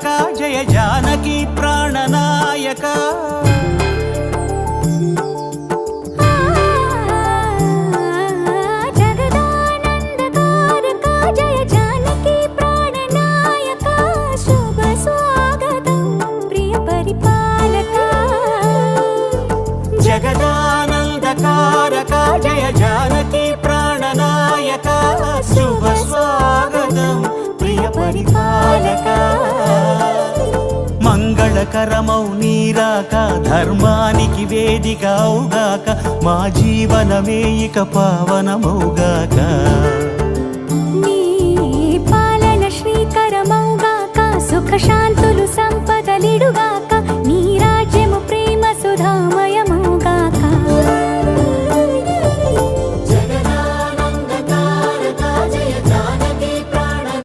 తారక జయ జానకి ప్రాణనాయక జగదానందకారక జయ జానకి ప్రాణనాయక శుభ స్వాగతం ప్రియ పరిపాలక మంగళకరమౌ నీరాక ధర్మానికి వేదిక అవుగాక మా జీవనమే ఇక పావనమౌగాక